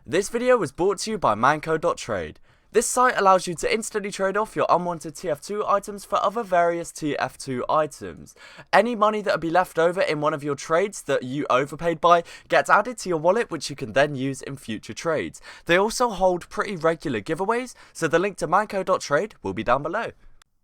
This video was brought to you by manco.trade. This site allows you to instantly trade off your unwanted TF2 items for other various TF2 items. Any money that will be left over in one of your trades that you overpaid by gets added to your wallet, which you can then use in future trades. They also hold pretty regular giveaways, so the link to manco.trade will be down below.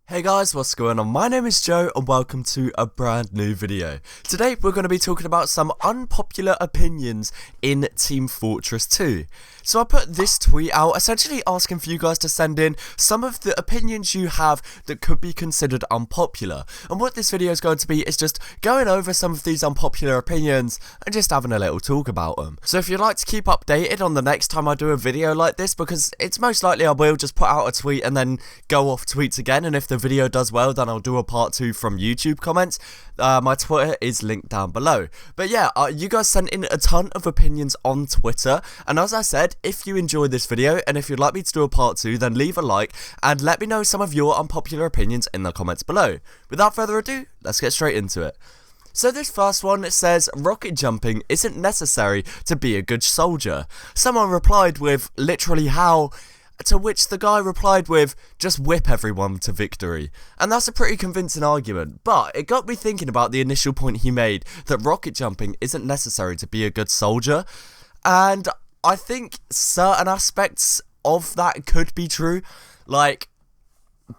Hey guys, what's going on? My name is Joe and welcome to a brand new video. Today we're going to be talking about some unpopular opinions in Team Fortress 2. So I put this tweet out essentially asking for you guys to send in some of the opinions you have that could be considered unpopular. And what this video is going to be is just going over some of these unpopular opinions and just having a little talk about them. So if you'd like to keep updated on the next time I do a video like this, because it's most likely I will just put out a tweet and then go off tweets again, and if the video does well then I'll do a part 2 from YouTube comments. My Twitter is linked down below. But yeah, you guys sent in a ton of opinions on Twitter, and as I said, if you enjoyed this video and if you'd like me to do a part 2, then leave a like and let me know some of your unpopular opinions in the comments below. Without further ado, let's get straight into it. So this first one says, rocket jumping isn't necessary to be a good soldier. Someone replied with, literally how? To which the guy replied with, just whip everyone to victory. And that's a pretty convincing argument, but it got me thinking about the initial point he made, that rocket jumping isn't necessary to be a good soldier. And I think certain aspects of that could be true, but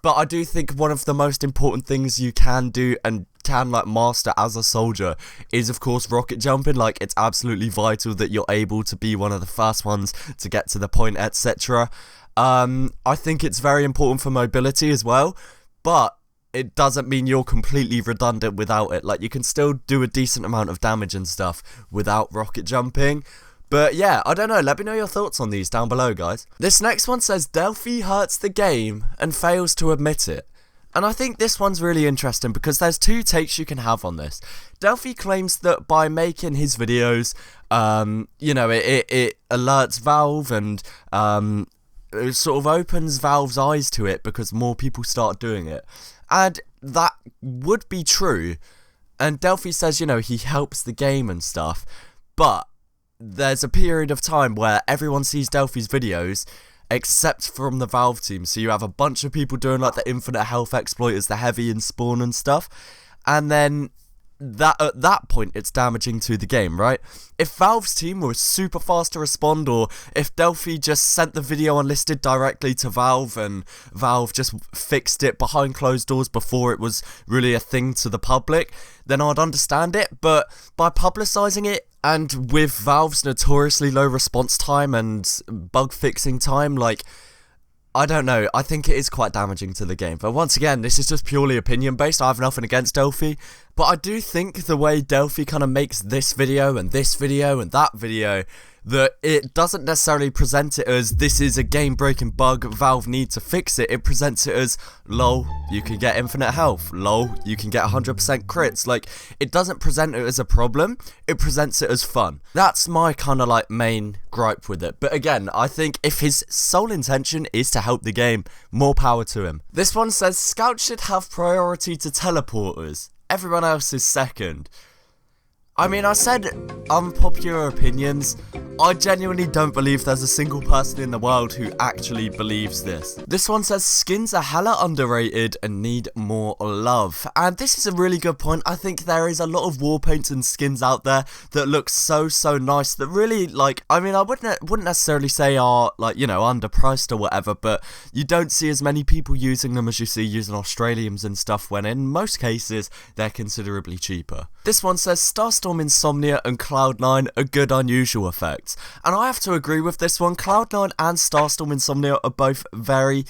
I do think one of the most important things you can do and can master as a soldier is of course rocket jumping. It's absolutely vital that you're able to be one of the first ones to get to the point, etc. I think it's very important for mobility as well, but it doesn't mean you're completely redundant without it. You can still do a decent amount of damage and stuff without rocket jumping. But yeah, I don't know, let me know your thoughts on these down below, guys. This next one says, Delfy hurts the game and fails to admit it. And I think this one's really interesting because there's two takes you can have on this. Delfy claims that by making his videos, it alerts Valve and it sort of opens Valve's eyes to it because more people start doing it. And that would be true. And Delfy says, he helps the game and stuff. But there's a period of time where everyone sees Delphy's videos except from the Valve team. So you have a bunch of people doing the infinite health exploit as the heavy and spawn and stuff. And then at that point it's damaging to the game, right? If Valve's team were super fast to respond, or if Delfy just sent the video unlisted directly to Valve and Valve just fixed it behind closed doors before it was really a thing to the public, then I'd understand it. But by publicizing it, and with Valve's notoriously low response time and bug fixing time, I don't know, I think it is quite damaging to the game. But once again, this is just purely opinion based. I have nothing against Delfy, but I do think the way Delfy kind of makes this video and that video, that it doesn't necessarily present it as this is a game breaking bug, Valve need to fix it. It presents it as, lol, you can get infinite health, lol, you can get 100% crits. It doesn't present it as a problem, it presents it as fun. That's my kind of main gripe with it. But again, I think if his sole intention is to help the game, more power to him. This one says, scouts should have priority to teleporters, everyone else is second. I mean, I said unpopular opinions. I genuinely don't believe there's a single person in the world who actually believes this. This one says, skins are hella underrated and need more love. And this is a really good point. I think there is a lot of war paints and skins out there that look so nice that really, I mean, I wouldn't necessarily say are, underpriced or whatever, but you don't see as many people using them as you see using Australians and stuff, when in most cases, they're considerably cheaper. This one says, Starstorm Insomnia and Cloud9 are good unusual effects. And I have to agree with this one. Cloud9 and Starstorm Insomnia are both very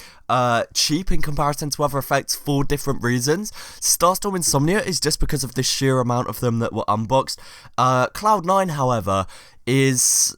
cheap in comparison to other effects for different reasons. Starstorm Insomnia is just because of the sheer amount of them that were unboxed. Cloud9, however, is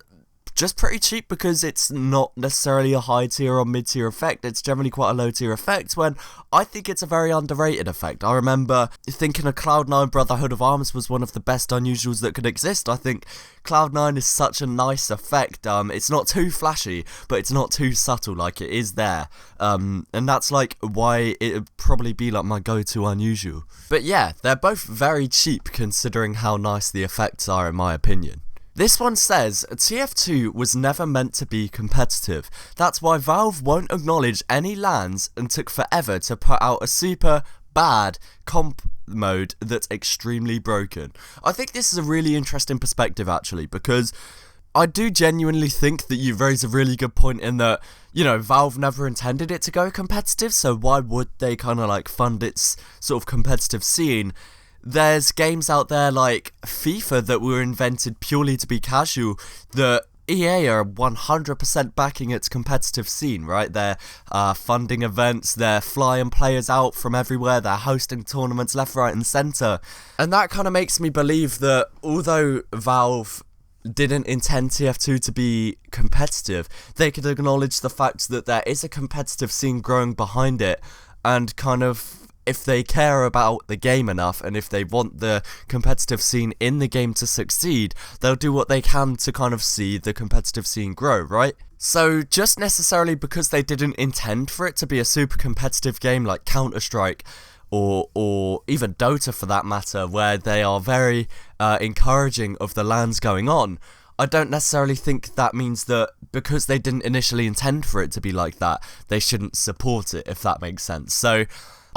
just pretty cheap because it's not necessarily a high tier or mid tier effect. It's generally quite a low tier effect, when I think it's a very underrated effect. I remember thinking a Cloud9 Brotherhood of Arms was one of the best unusuals that could exist. I think Cloud9 is such a nice effect. It's not too flashy, but it's not too subtle. It is there. And that's why it would probably be my go-to unusual. But yeah, they're both very cheap considering how nice the effects are, in my opinion. This one says, TF2 was never meant to be competitive. That's why Valve won't acknowledge any LANs and took forever to put out a super bad comp mode that's extremely broken. I think this is a really interesting perspective actually, because I do genuinely think that you raise a really good point in that, you know, Valve never intended it to go competitive, so why would they kind of like fund its sort of competitive scene? There's games out there like FIFA that were invented purely to be casual that EA are 100% backing its competitive scene, right? They're funding events, they're flying players out from everywhere, they're hosting tournaments left, right and centre. And that kind of makes me believe that although Valve didn't intend TF2 to be competitive, they could acknowledge the fact that there is a competitive scene growing behind it, and kind of, if they care about the game enough and if they want the competitive scene in the game to succeed, they'll do what they can to kind of see the competitive scene grow, right? So just necessarily because they didn't intend for it to be a super competitive game like Counter-Strike or even Dota for that matter, where they are very encouraging of the LANs going on, I don't necessarily think that means that because they didn't initially intend for it to be like that, they shouldn't support it, if that makes sense. So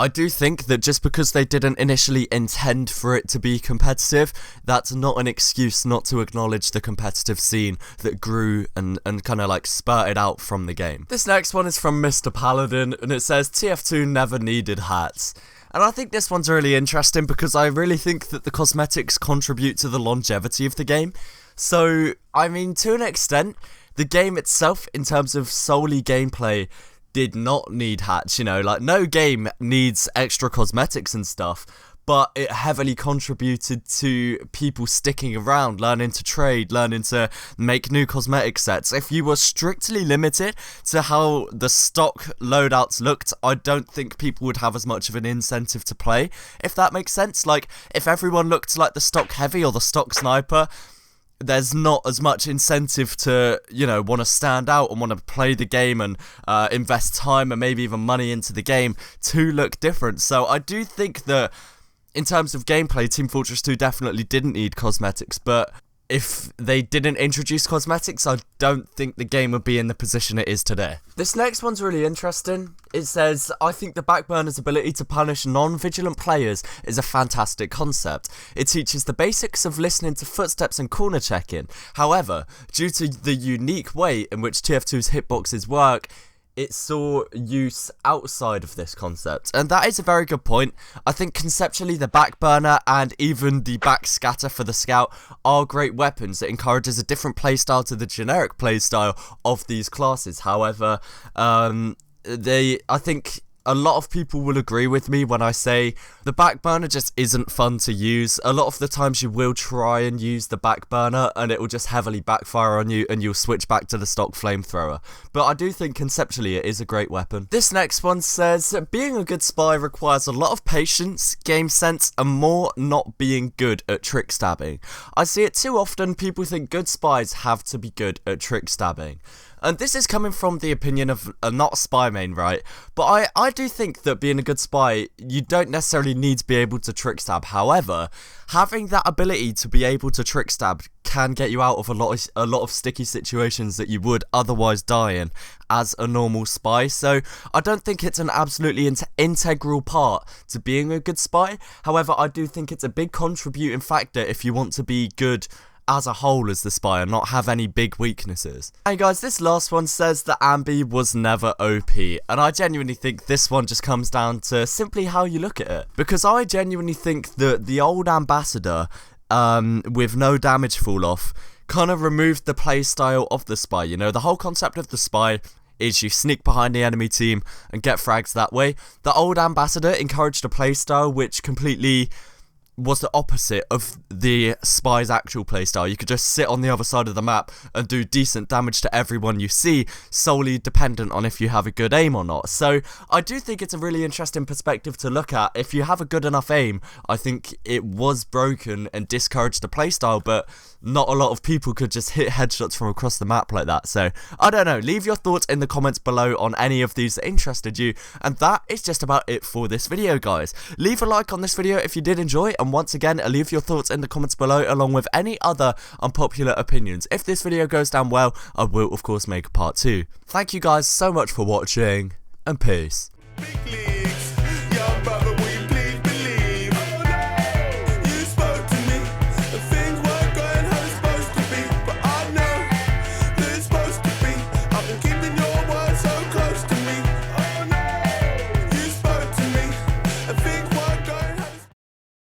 I do think that just because they didn't initially intend for it to be competitive, that's not an excuse not to acknowledge the competitive scene that grew and kind of like spurted out from the game. This next one is from Mr. Paladin, and it says, TF2 never needed hats. And I think this one's really interesting because I really think that the cosmetics contribute to the longevity of the game. So, I mean, to an extent, the game itself, in terms of solely gameplay, did not need hats, you know, like no game needs extra cosmetics and stuff, but it heavily contributed to people sticking around, learning to trade, learning to make new cosmetic sets. If you were strictly limited to how the stock loadouts looked, I don't think people would have as much of an incentive to play, if that makes sense. Like, if everyone looked like the stock heavy or the stock sniper, there's not as much incentive to, you know, want to stand out and want to play the game and invest time and maybe even money into the game to look different. So I do think that in terms of gameplay, Team Fortress 2 definitely didn't need cosmetics, but if they didn't introduce cosmetics, I don't think the game would be in the position it is today. This next one's really interesting. It says, I think the Backburner's ability to punish non-vigilant players is a fantastic concept. It teaches the basics of listening to footsteps and corner checking. However, due to the unique way in which TF2's hitboxes work, it saw use outside of this concept, and that is a very good point. I think conceptually the Backburner and even the Backscatter for the Scout are great weapons. It encourages a different playstyle to the generic playstyle of these classes. However, I think a lot of people will agree with me when I say the Backburner just isn't fun to use. A lot of the times you will try and use the Backburner and it will just heavily backfire on you and you'll switch back to the stock flamethrower. But I do think conceptually it is a great weapon. This next one says, being a good spy requires a lot of patience, game sense, and more not being good at trick stabbing. I see it too often. People think good spies have to be good at trick stabbing. And this is coming from the opinion of not a spy main, right? But I do think that being a good spy, you don't necessarily need to be able to trick stab. However, having that ability to be able to trick stab can get you out of a lot of sticky situations that you would otherwise die in as a normal spy. So I don't think it's an absolutely integral part to being a good spy. However, I do think it's a big contributing factor if you want to be good as a whole as the spy and not have any big weaknesses. Hey guys, this last one says that Ambi was never OP, and I genuinely think this one just comes down to simply how you look at it. Because I genuinely think that the old Ambassador, with no damage fall off, kind of removed the playstyle of the spy. You know, the whole concept of the spy is you sneak behind the enemy team and get frags that way. The old Ambassador encouraged a playstyle which completely was the opposite of the spy's actual playstyle. You could just sit on the other side of the map and do decent damage to everyone you see, solely dependent on if you have a good aim or not. So I do think it's a really interesting perspective to look at. If you have a good enough aim, I think it was broken and discouraged the playstyle, but not a lot of people could just hit headshots from across the map like that. So I don't know, leave your thoughts in the comments below on any of these that interested you, and that is just about it for this video, guys. Leave a like on this video if you did enjoy, and and once again, leave your thoughts in the comments below along with any other unpopular opinions. If this video goes down well, I will of course make a part 2. Thank you guys so much for watching, and peace.